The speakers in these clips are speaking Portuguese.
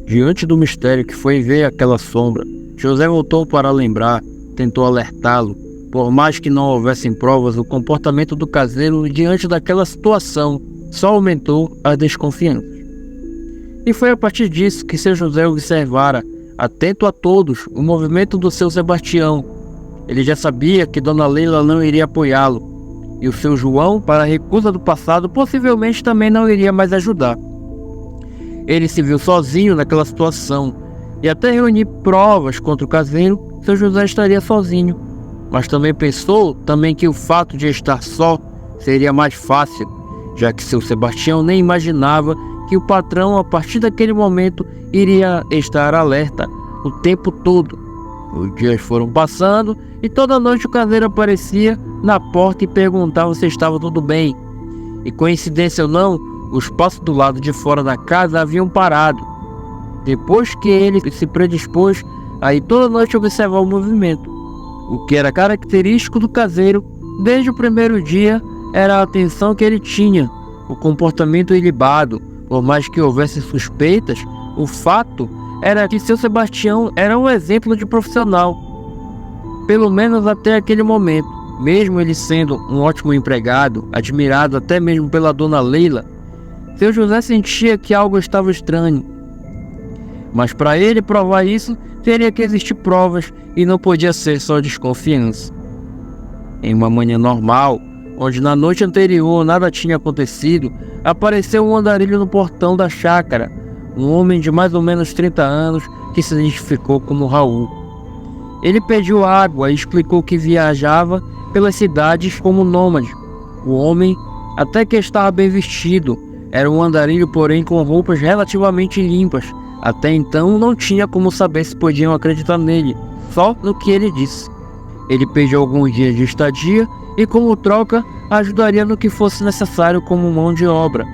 Diante do mistério que foi ver aquela sombra, José voltou para lembrar, tentou alertá-lo. Por mais que não houvessem provas, o comportamento do caseiro diante daquela situação só aumentou a desconfiança. E foi a partir disso que seu José observara, atento a todos, o movimento do seu Sebastião. Ele já sabia que Dona Leila não iria apoiá-lo, e o seu João, para a recusa do passado, possivelmente também não iria mais ajudar. Ele se viu sozinho naquela situação, e até reunir provas contra o caseiro, seu José estaria sozinho. Mas também pensou que o fato de estar só seria mais fácil, já que seu Sebastião nem imaginava que o patrão, a partir daquele momento, iria estar alerta o tempo todo. Os dias foram passando e toda noite o caseiro aparecia na porta e perguntava se estava tudo bem. E coincidência ou não, os passos do lado de fora da casa haviam parado. Depois que ele se predispôs a ir toda noite observar o movimento. O que era característico do caseiro desde o primeiro dia era a atenção que ele tinha, o comportamento ilibado. Por mais que houvesse suspeitas, o fato era que seu Sebastião era um exemplo de profissional, pelo menos até aquele momento. Mesmo ele sendo um ótimo empregado, admirado até mesmo pela Dona Leila, seu José sentia que algo estava estranho. Mas para ele provar isso, teria que existir provas e não podia ser só desconfiança. Em uma manhã normal, onde na noite anterior nada tinha acontecido, apareceu um andarilho no portão da chácara, um homem de mais ou menos 30 anos que se identificou como Raul. Ele pediu água e explicou que viajava pelas cidades como nômade. O homem até que estava bem vestido, era um andarilho, porém com roupas relativamente limpas. Até então não tinha como saber se podiam acreditar nele, só no que ele disse. Ele pediu alguns dias de estadia e, como troca, ajudaria no que fosse necessário como mão de obra.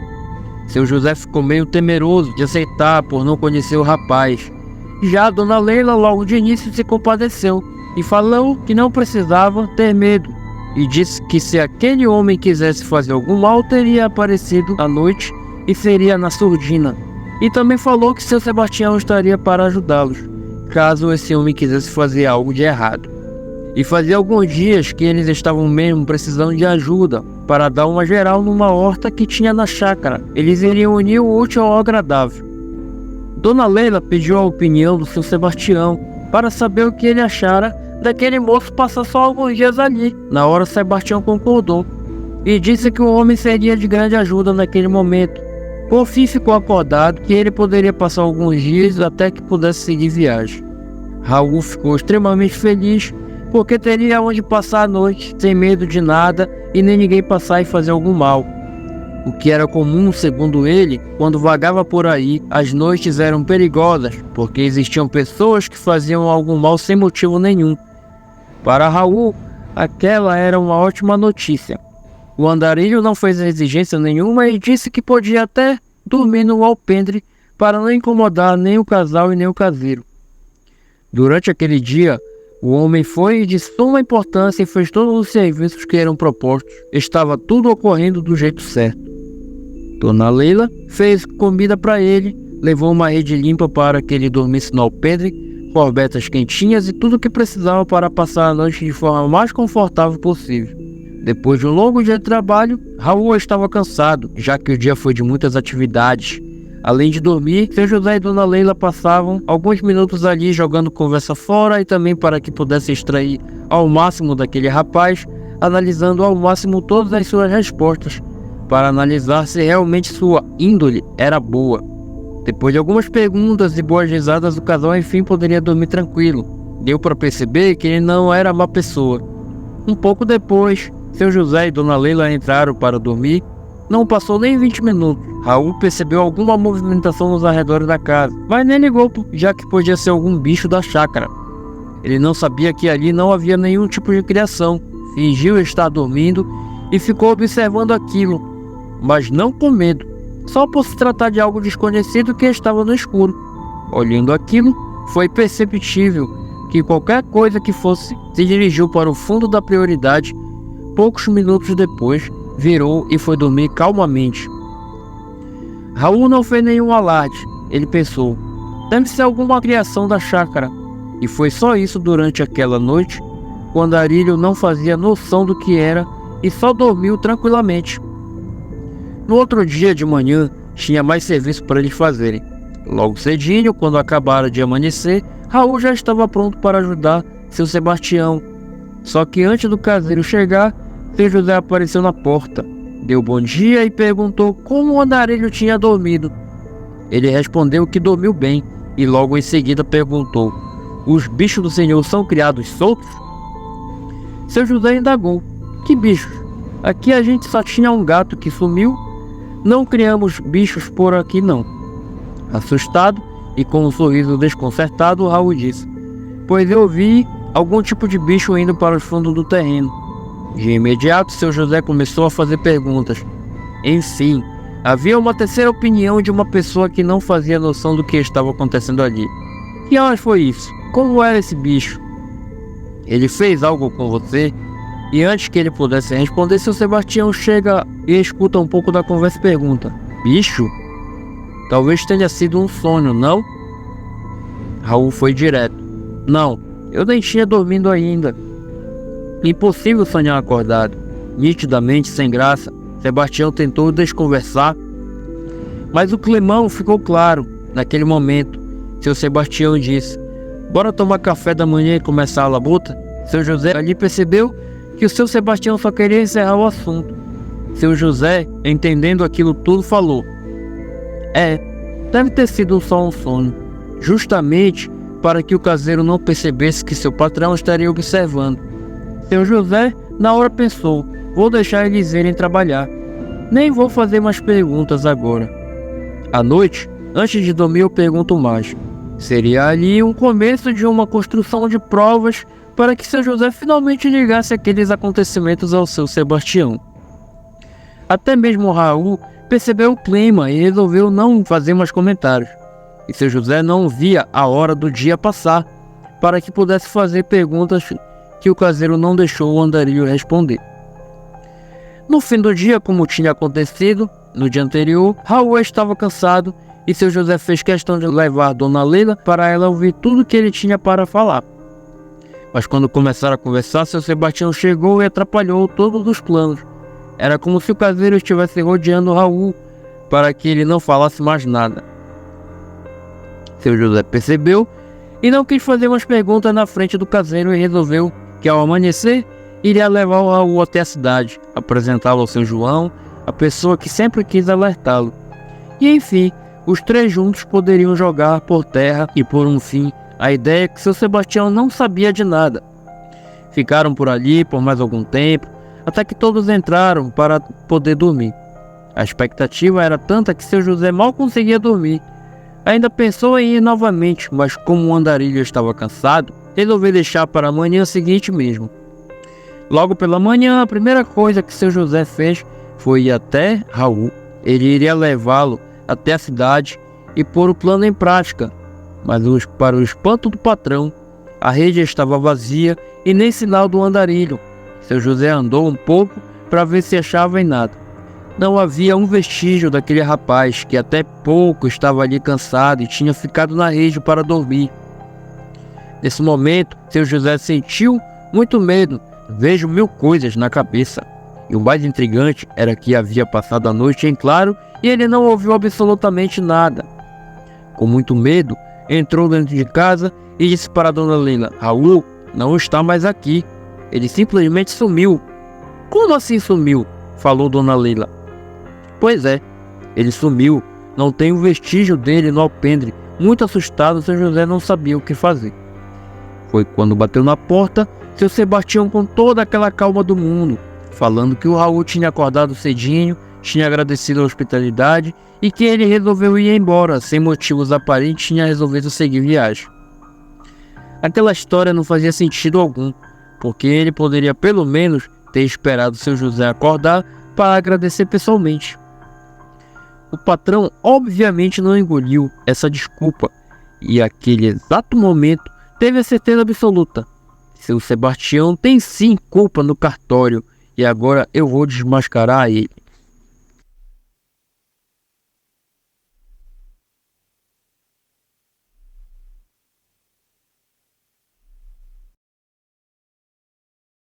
Seu José ficou meio temeroso de aceitar por não conhecer o rapaz. Já a Dona Leila logo de início se compadeceu e falou que não precisava ter medo, e disse que se aquele homem quisesse fazer algum mal, teria aparecido à noite e seria na surdina. E também falou que seu Sebastião estaria para ajudá-los, caso esse homem quisesse fazer algo de errado. E fazia alguns dias que eles estavam mesmo precisando de ajuda para dar uma geral numa horta que tinha na chácara. Eles iriam unir o útil ao agradável. Dona Leila pediu a opinião do seu Sebastião para saber o que ele achara daquele moço passar só alguns dias ali. Na hora, Sebastião concordou e disse que o homem seria de grande ajuda naquele momento. Por fim, ficou acordado que ele poderia passar alguns dias até que pudesse seguir viagem. Raul ficou extremamente feliz porque teria onde passar a noite sem medo de nada e nem ninguém passar e fazer algum mal. O que era comum, segundo ele, quando vagava por aí, as noites eram perigosas porque existiam pessoas que faziam algum mal sem motivo nenhum. Para Raul, aquela era uma ótima notícia. O andarilho não fez exigência nenhuma e disse que podia até dormir no alpendre para não incomodar nem o casal e nem o caseiro. Durante aquele dia, o homem foi de suma importância e fez todos os serviços que eram propostos. Estava tudo ocorrendo do jeito certo. Dona Leila fez comida para ele, levou uma rede limpa para que ele dormisse no alpendre, cobertas quentinhas e tudo o que precisava para passar a noite de forma mais confortável possível. Depois de um longo dia de trabalho, Raul estava cansado, já que o dia foi de muitas atividades. Além de dormir, seu José e Dona Leila passavam alguns minutos ali jogando conversa fora e também para que pudesse extrair ao máximo daquele rapaz, analisando ao máximo todas as suas respostas, para analisar se realmente sua índole era boa. Depois de algumas perguntas e boas risadas, o casal enfim poderia dormir tranquilo. Deu para perceber que ele não era má pessoa. Um pouco depois, seu José e Dona Leila entraram para dormir. Não passou nem 20 minutos. Raul percebeu alguma movimentação nos arredores da casa, mas nem ligou, já que podia ser algum bicho da chácara. Ele não sabia que ali não havia nenhum tipo de criação. Fingiu estar dormindo e ficou observando aquilo, mas não com medo, só por se tratar de algo desconhecido que estava no escuro. Olhando aquilo, foi perceptível que qualquer coisa que fosse se dirigiu para o fundo da prioridade. Poucos minutos depois, virou e foi dormir calmamente. Raul não fez nenhum alarde. Ele pensou: Deve ser alguma criação da chácara. E foi só isso durante aquela noite, quando Andarilho não fazia noção do que era e só dormiu tranquilamente. No outro dia de manhã, tinha mais serviço para eles fazerem. Logo cedinho, quando acabara de amanhecer, Raul já estava pronto para ajudar seu Sebastião. Só que antes do caseiro chegar, seu José apareceu na porta, deu bom dia e perguntou como o Andarilho tinha dormido. Ele respondeu que dormiu bem e logo em seguida perguntou: os bichos do senhor são criados soltos? Seu José indagou: que bichos? Aqui a gente só tinha um gato que sumiu. Não criamos bichos por aqui não. Assustado e com um sorriso desconcertado, Raul disse: pois eu vi algum tipo de bicho indo para os fundos do terreno. De imediato, seu José começou a fazer perguntas. Enfim, havia uma terceira opinião de uma pessoa que não fazia noção do que estava acontecendo ali. Que horas foi isso? Como era esse bicho? Ele fez algo com você? E antes que ele pudesse responder, seu Sebastião chega e escuta um pouco da conversa e pergunta: bicho? Talvez tenha sido um sonho, não? Raul foi direto: não, eu nem tinha dormindo ainda. Impossível sonhar acordado. Nitidamente sem graça, Sebastião tentou desconversar, mas o climão ficou claro. Naquele momento, seu Sebastião disse: bora tomar café da manhã e começar a labuta? Seu José ali percebeu que o seu Sebastião só queria encerrar o assunto. Seu José, entendendo aquilo tudo, falou: deve ter sido só um sonho, justamente para que o caseiro não percebesse que seu patrão estaria observando. Seu José, na hora pensou: vou deixar eles irem trabalhar. Nem vou fazer mais perguntas agora. À noite, antes de dormir, eu pergunto mais. Seria ali um começo de uma construção de provas para que seu José finalmente ligasse aqueles acontecimentos ao seu Sebastião. Até mesmo Raul percebeu o clima e resolveu não fazer mais comentários. E seu José não via a hora do dia passar para que pudesse fazer perguntas que o caseiro não deixou o Andarilho responder. No fim do dia, como tinha acontecido no dia anterior, Raul estava cansado e seu José fez questão de levar Dona Leila para ela ouvir tudo que ele tinha para falar. Mas quando começaram a conversar, seu Sebastião chegou e atrapalhou todos os planos. Era como se o caseiro estivesse rodeando Raul para que ele não falasse mais nada. Seu José percebeu e não quis fazer mais perguntas na frente do caseiro e resolveu que ao amanhecer iria levar o Raul até a cidade, apresentá-lo ao seu João, a pessoa que sempre quis alertá-lo. E enfim, os três juntos poderiam jogar por terra e por um fim a ideia que seu Sebastião não sabia de nada. Ficaram por ali por mais algum tempo, até que todos entraram para poder dormir. A expectativa era tanta que seu José mal conseguia dormir. Ainda pensou em ir novamente, mas como o Andarilho estava cansado, resolveu deixar para a manhã seguinte mesmo. Logo pela manhã, a primeira coisa que seu José fez foi ir até Raul. Ele iria levá-lo até a cidade e pôr o plano em prática. Mas para o espanto do patrão, a rede estava vazia e nem sinal do Andarilho. Seu José andou um pouco para ver se achava em nada. Não havia um vestígio daquele rapaz que até pouco estava ali cansado e tinha ficado na rede para dormir. Nesse momento, seu José sentiu muito medo. Vejo mil coisas na cabeça. E o mais intrigante era que havia passado a noite em claro e ele não ouviu absolutamente nada. Com muito medo, entrou dentro de casa e disse para a Dona Leila: Raul não está mais aqui. Ele simplesmente sumiu. Como assim sumiu? Falou Dona Leila. Pois é, ele sumiu. Não tem um vestígio dele no alpendre. Muito assustado, seu José não sabia o que fazer. Foi quando bateu na porta, seu Sebastião, com toda aquela calma do mundo, falando que o Raul tinha acordado cedinho, tinha agradecido a hospitalidade e que ele resolveu ir embora, sem motivos aparentes, tinha resolvido seguir viagem. Aquela história não fazia sentido algum, porque ele poderia pelo menos ter esperado seu José acordar para agradecer pessoalmente. O patrão obviamente não engoliu essa desculpa e naquele exato momento teve a certeza absoluta: seu Sebastião tem sim culpa no cartório e agora eu vou desmascarar ele.